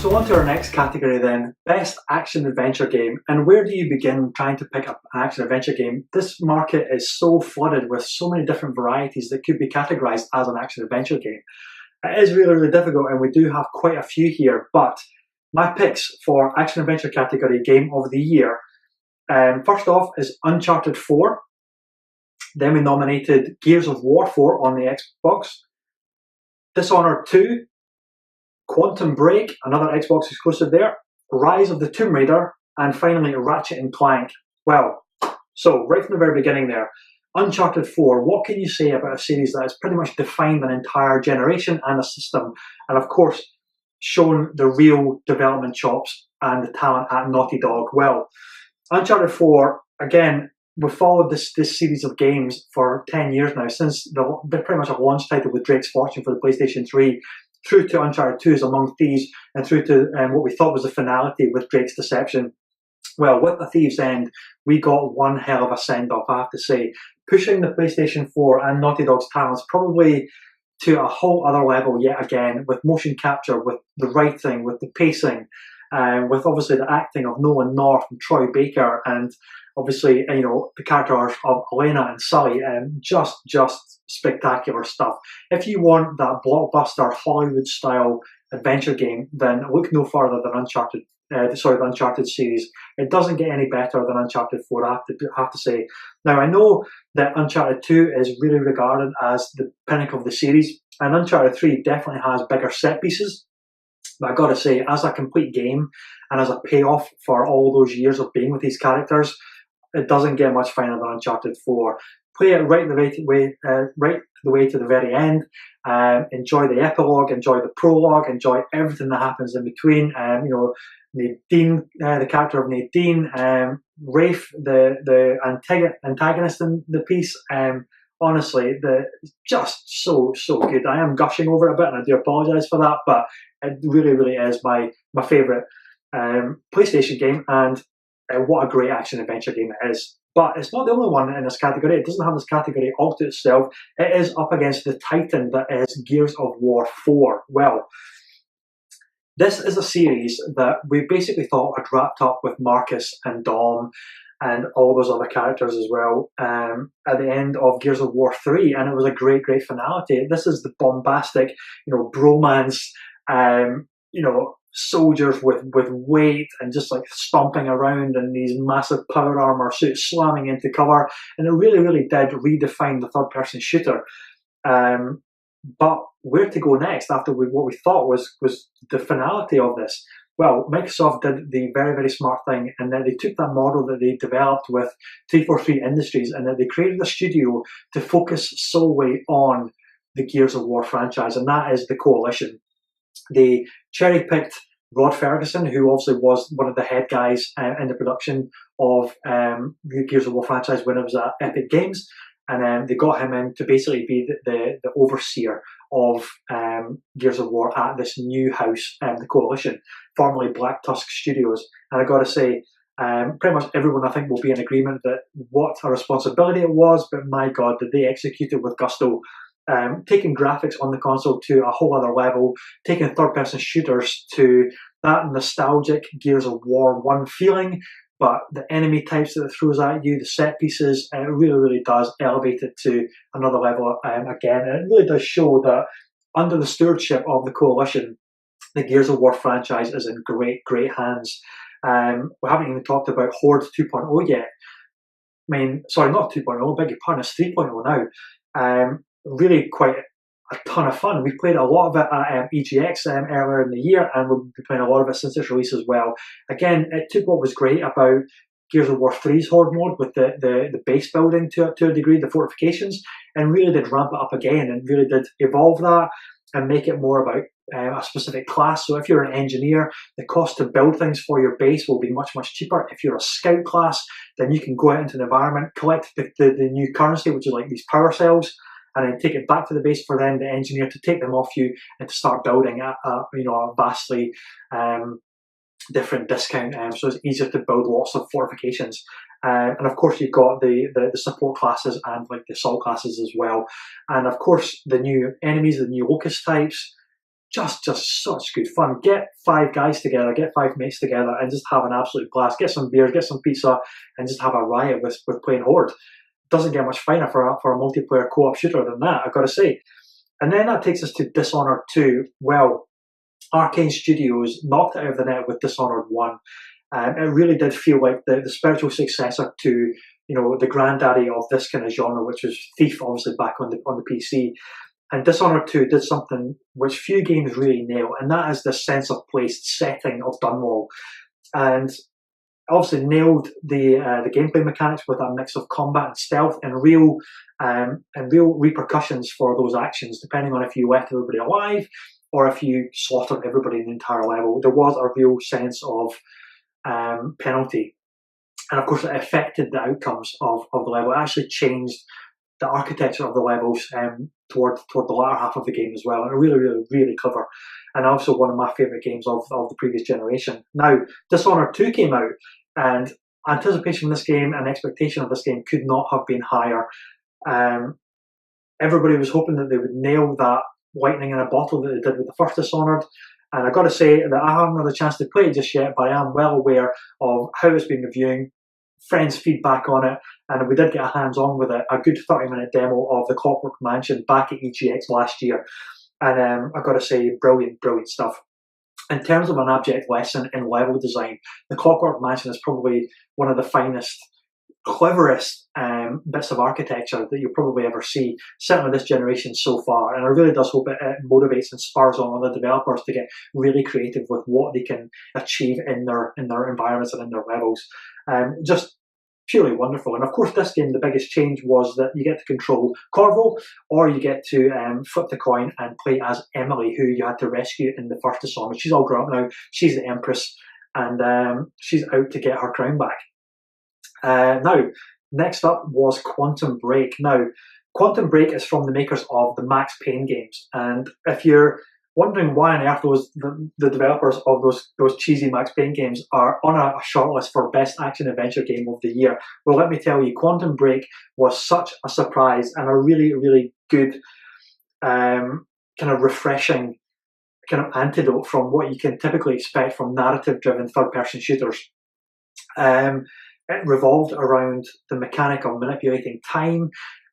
So on to our next category then, best action adventure game. And where do you begin trying to pick up an action adventure game? This market is so flooded with so many different varieties that could be categorized as an action adventure game. It is really, really difficult, and we do have quite a few here, but my picks for action adventure category game of the year, first off is Uncharted 4. Then we nominated Gears of War 4 on the Xbox, Dishonored 2, Quantum Break, another Xbox exclusive there, Rise of the Tomb Raider, and finally Ratchet and Clank. Well, so right from the very beginning there, Uncharted 4, what can you say about a series that has pretty much defined an entire generation and a system, and of course shown the real development chops and the talent at Naughty Dog? Well, Uncharted 4, again, we've followed this series of games for 10 years now, since pretty much a launch title with Drake's Fortune for the PlayStation 3, through to Uncharted 2's Among Thieves, and through to what we thought was the finality with Drake's Deception. Well, with A Thief's End, we got one hell of a send-off, I have to say, pushing the PlayStation 4 and Naughty Dog's talents probably to a whole other level yet again, with motion capture, with the writing, with the pacing, with obviously the acting of Nolan North and Troy Baker, and obviously, the characters of Elena and Sully, just spectacular stuff. If you want that blockbuster Hollywood-style adventure game, then look no further than the Uncharted series. It doesn't get any better than Uncharted 4, I have to say. Now, I know that Uncharted 2 is really regarded as the pinnacle of the series, and Uncharted 3 definitely has bigger set pieces. But I gotta say, as a complete game and as a payoff for all those years of being with these characters, it doesn't get much finer than Uncharted 4. Play it right the way to the very end. Enjoy the epilogue, enjoy the prologue, enjoy everything that happens in between. Nadine, the character of Nadine, Rafe, the antagonist in the piece. Honestly, just so good. I am gushing over it a bit, and I do apologise for that, but it really, really is my favourite PlayStation game, and what a great action adventure game it is. But it's not the only one in this category. It doesn't have this category all to itself. It is up against the titan that is Gears of War 4. Well, this is a series that we basically thought had wrapped up with Marcus and Dom and all those other characters as well at the end of Gears of War 3, and it was a great finality. This is the bombastic, bromance, soldiers with weight and just like stomping around in these massive power armor suits, slamming into cover, and it really, really did redefine the third-person shooter. But where to go next after what we thought was the finality of this? Well, Microsoft did the very, very smart thing, and then they took that model that they developed with 343 Industries, and then they created a studio to focus solely on the Gears of War franchise, and that is the Coalition. They cherry-picked Rod Ferguson, who obviously was one of the head guys in the production of the Gears of War franchise when it was at Epic Games, and they got him in to basically be the overseer of Gears of War at this new house, the Coalition, formerly Black Tusk Studios. And I got to say, pretty much everyone I think will be in agreement that what a responsibility it was, but my God, did they execute it with gusto. Taking graphics on the console to a whole other level, taking third-person shooters to that nostalgic Gears of War 1 feeling, but the enemy types that it throws at you, the set pieces, it really, really does elevate it to another level again. And it really does show that under the stewardship of the Coalition, the Gears of War franchise is in great hands. We haven't even talked about Horde 2.0 yet. Sorry, not 2.0, beg your pardon, it's 3.0 now. Really quite a ton of fun. We played a lot of it at EGX earlier in the year, and we'll be playing a lot of it since its release as well. Again, it took what was great about Gears of War 3's Horde mode with the base building to a degree, the fortifications, and really did ramp it up again and really did evolve that and make it more about a specific class. So if you're an engineer, the cost to build things for your base will be much cheaper. If you're a scout class, then you can go out into the environment, collect the new currency, which is like these power cells, and then take it back to the base for them, the engineer, to take them off you and to start building a vastly different discount. So it's easier to build lots of fortifications. And of course, you've got the support classes and like the assault classes as well. And of course, the new enemies, the new locust types, just such good fun. Get 5 guys together, get 5 mates together, and just have an absolute blast. Get some beers, get some pizza, and just have a riot with playing Horde. Doesn't get much finer for a multiplayer co-op shooter than that, I've got to say. And then that takes us to Dishonored 2. Well, Arcane Studios knocked it out of the net with Dishonored 1. It really did feel like the spiritual successor to, the granddaddy of this kind of genre, which was Thief, obviously back on the PC. And Dishonored 2 did something which few games really nail, and that is the sense of place setting of Dunwall. And obviously nailed the gameplay mechanics with a mix of combat and stealth and real repercussions for those actions, depending on if you left everybody alive or if you slaughtered everybody in the entire level. There was a real sense of penalty. And of course, it affected the outcomes of the level. It actually changed the architecture of the levels toward the latter half of the game as well. And really, really, really clever. And also one of my favourite games of the previous generation. Now, Dishonored 2 came out, and anticipation of this game and expectation of this game could not have been higher. Everybody was hoping that they would nail that lightning in a bottle that they did with the first Dishonored. And I've got to say that I haven't had a chance to play it just yet, but I am well aware of how it's been reviewing, friends' feedback on it, and we did get a hands-on with it, a good 30-minute demo of the Clockwork Mansion back at EGX last year. And I've got to say, brilliant, brilliant stuff. In terms of an abject lesson in level design, the Clockwork Mansion is probably one of the finest, cleverest bits of architecture that you'll probably ever see, certainly this generation so far. And I really does hope it motivates and spurs on other developers to get really creative with what they can achieve in their environments and in their levels. Just purely wonderful. And of course, this game, the biggest change was that you get to control Corvo, or you get to flip the coin and play as Emily, who you had to rescue in the first Dishonored. She's all grown up now. She's the Empress, and she's out to get her crown back. Now, next up was Quantum Break. Now, Quantum Break is from the makers of the Max Payne games, and if you're wondering why on earth the developers of those cheesy Max Payne games are on a shortlist for Best Action Adventure Game of the Year, well, let me tell you, Quantum Break was such a surprise and a really, really good, kind of refreshing kind of antidote from what you can typically expect from narrative-driven third-person shooters. It revolved around the mechanic of manipulating time.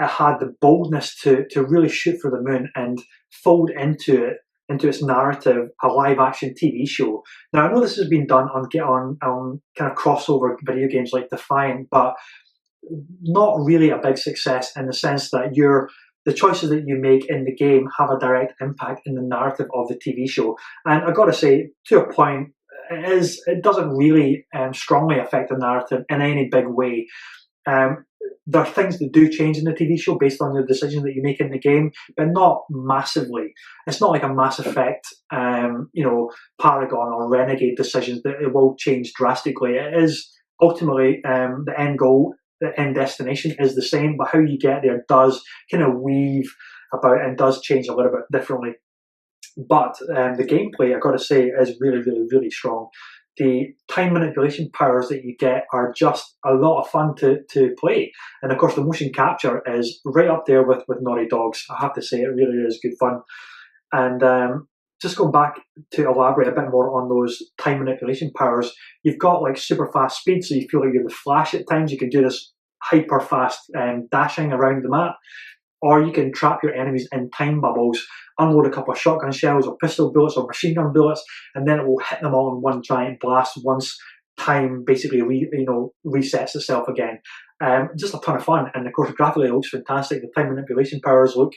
It had the boldness to really shoot for the moon and fold into its narrative a live-action TV show. Now, I know this has been done on kind of crossover video games like Defiant, but not really a big success in the sense that the choices that you make in the game have a direct impact in the narrative of the TV show. And I've got to say, to a point, it doesn't really strongly affect the narrative in any big way. There are things that do change in the TV show based on the decisions that you make in the game, but not massively. It's not like a Mass Effect, Paragon or Renegade decisions that it will change drastically. It is ultimately the end goal, the end destination is the same, but how you get there does kind of weave about and does change a little bit differently. But the gameplay, I've got to say, is really, really, really strong. The time manipulation powers that you get are just a lot of fun to play. And of course, the motion capture is right up there with Naughty Dog's. I have to say, it really is good fun. And just going back to elaborate a bit more on those time manipulation powers, you've got like super fast speed, so you feel like you're the Flash at times. You can do this hyper fast dashing around the map. Or you can trap your enemies in time bubbles, unload a couple of shotgun shells or pistol bullets or machine gun bullets, and then it will hit them all in one giant blast once time basically resets itself again. Just a ton of fun, and of course graphically it looks fantastic. The time manipulation powers look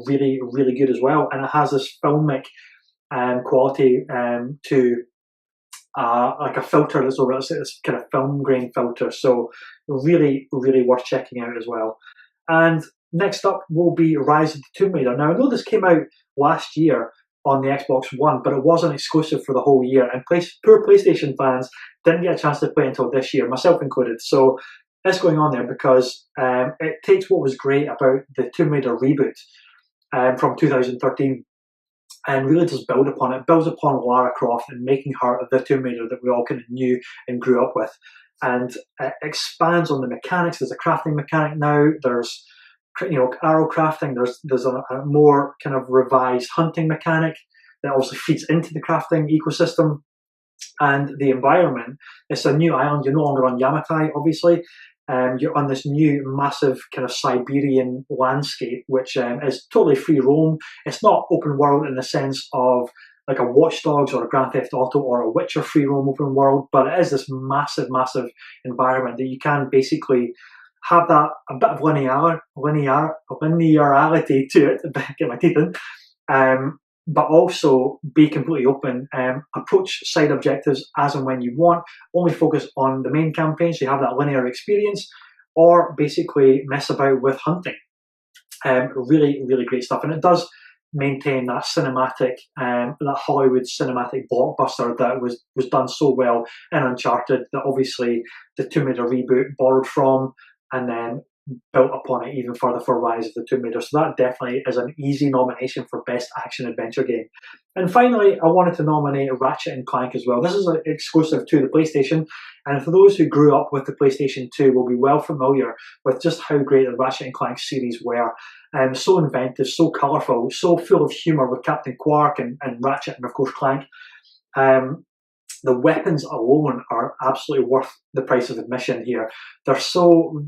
really, really good as well, and it has this filmic quality to like a filter that's over this kind of film grain filter. So really, really worth checking out as well. And next up will be Rise of the Tomb Raider. Now, I know this came out last year on the Xbox One, but it wasn't exclusive for the whole year, and poor PlayStation fans didn't get a chance to play until this year, myself included. So it's going on there because it takes what was great about the Tomb Raider reboot from 2013 and really does build upon it. Builds upon Lara Croft and making her the Tomb Raider that we all kind of knew and grew up with, and expands on the mechanics. There's a crafting mechanic now. There's arrow crafting. There's a more kind of revised hunting mechanic. that obviously feeds into the crafting ecosystem. And the environment, it's a new island. You're no longer on Yamatai, obviously. You're on this new massive kind of Siberian landscape, which is totally free roam. It's not open world in the sense of like a Watch Dogs or a Grand Theft Auto or a Witcher free roam open world, but it is this massive, massive environment that you can basically have that a bit of linearity to it, get my teeth in, but also be completely open, approach side objectives as and when you want, only focus on the main campaign so you have that linear experience, or basically mess about with hunting. Really, really great stuff. And it does maintain that cinematic, that Hollywood cinematic blockbuster that was done so well in Uncharted, that obviously the Tomb Raider reboot borrowed from, and then built upon it even further for Rise of the Tomb Raider. So that definitely is an easy nomination for Best Action Adventure Game. And finally, I wanted to nominate Ratchet and Clank as well. This is exclusive to the PlayStation, and for those who grew up with the PlayStation 2 will be well familiar with just how great the Ratchet and Clank series were. So inventive, so colourful, so full of humour with Captain Quark and Ratchet and of course Clank. The weapons alone are absolutely worth the price of admission here. They're so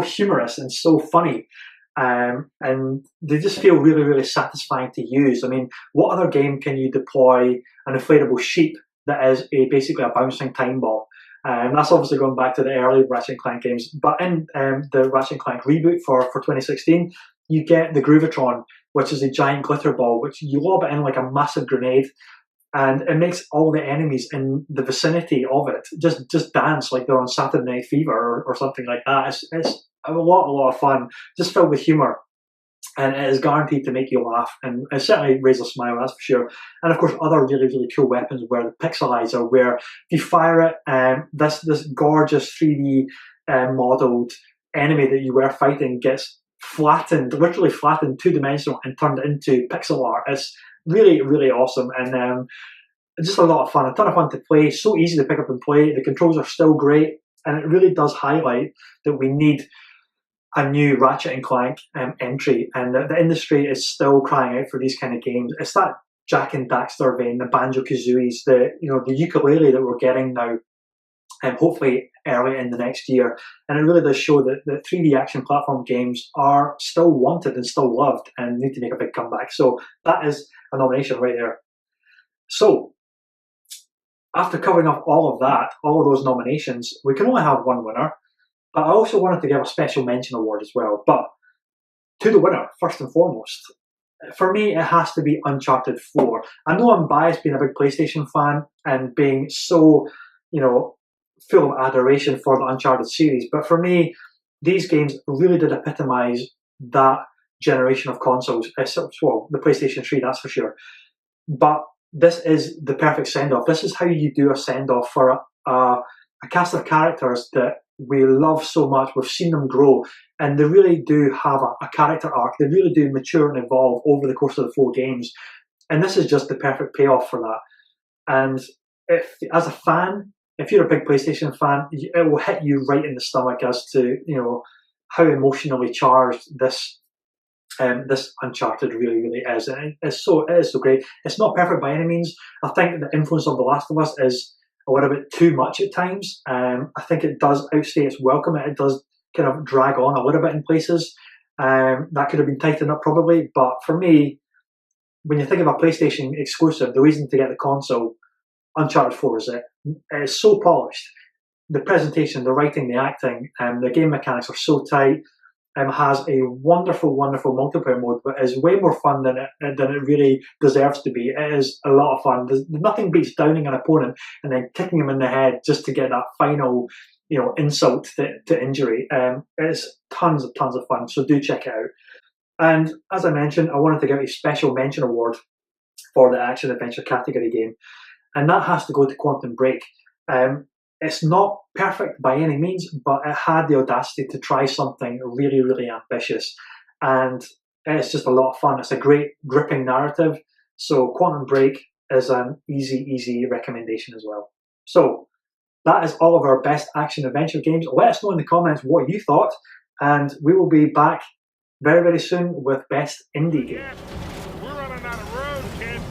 humorous and so funny, and they just feel really, really satisfying to use. I mean, what other game can you deploy an inflatable sheep that is basically a bouncing time bomb? That's obviously going back to the early Ratchet and Clank games, but in the Ratchet and Clank reboot for 2016, you get the Groovatron, which is a giant glitter ball, which you lob it in like a massive grenade, and it makes all the enemies in the vicinity of it just dance like they're on Saturday Night Fever or something like that. It's a lot of fun, just filled with humour, and it is guaranteed to make you laugh, and it certainly raises a smile, that's for sure. And of course, other really, really cool weapons where the pixelizer, where if you fire it, this gorgeous 3D modelled enemy that you were fighting gets flattened, literally flattened, two-dimensional, and turned into pixel art. It's really, really awesome, and just a lot of fun, a ton of fun to play, so easy to pick up and play. The controls are still great, and it really does highlight that we need a new Ratchet and Clank entry, and the industry is still crying out for these kind of games. It's that Jak and Daxter vein, the Banjo-Kazooies, the ukulele that we're getting now, and hopefully early in the next year. And it really does show that the 3D action platform games are still wanted and still loved and need to make a big comeback. So that is a nomination right there. So after covering up all of that, all of those nominations, we can only have one winner. But I also wanted to give a special mention award as well. But to the winner, first and foremost, for me, it has to be Uncharted 4. I know I'm biased being a big PlayStation fan and being so, full of adoration for the Uncharted series. But for me, these games really did epitomise that generation of consoles. Well, the PlayStation 3, that's for sure. But this is the perfect send-off. This is how you do a send-off for a cast of characters that we love so much. We've seen them grow, and they really do have a character arc. They really do mature and evolve over the course of the 4 games. And this is just the perfect payoff for that. And as a fan, if you're a big PlayStation fan, it will hit you right in the stomach as to how emotionally charged this Uncharted really, really is. And it is so great. It's not perfect by any means. I think the influence of The Last of Us is a little bit too much at times. I think it does outstay its welcome. It does kind of drag on a little bit in places. That could have been tightened up probably. But for me, when you think of a PlayStation exclusive, the reason to get the console, Uncharted 4 is it. It's so polished. The presentation, the writing, the acting, the game mechanics are so tight. Has a wonderful, wonderful multiplayer mode, but is way more fun than it really deserves to be. It is a lot of fun. There's nothing beats downing an opponent and then kicking him in the head just to get that final, insult to injury. It's tons of fun. So do check it out. And as I mentioned, I wanted to give a special mention award for the action adventure category game, and that has to go to Quantum Break. It's not perfect by any means, but it had the audacity to try something really, really ambitious. And it's just a lot of fun. It's a great, gripping narrative. So Quantum Break is an easy recommendation as well. So that is all of our best action adventure games. Let us know in the comments what you thought. And we will be back very, very soon with best indie game. We're running out of road, kid.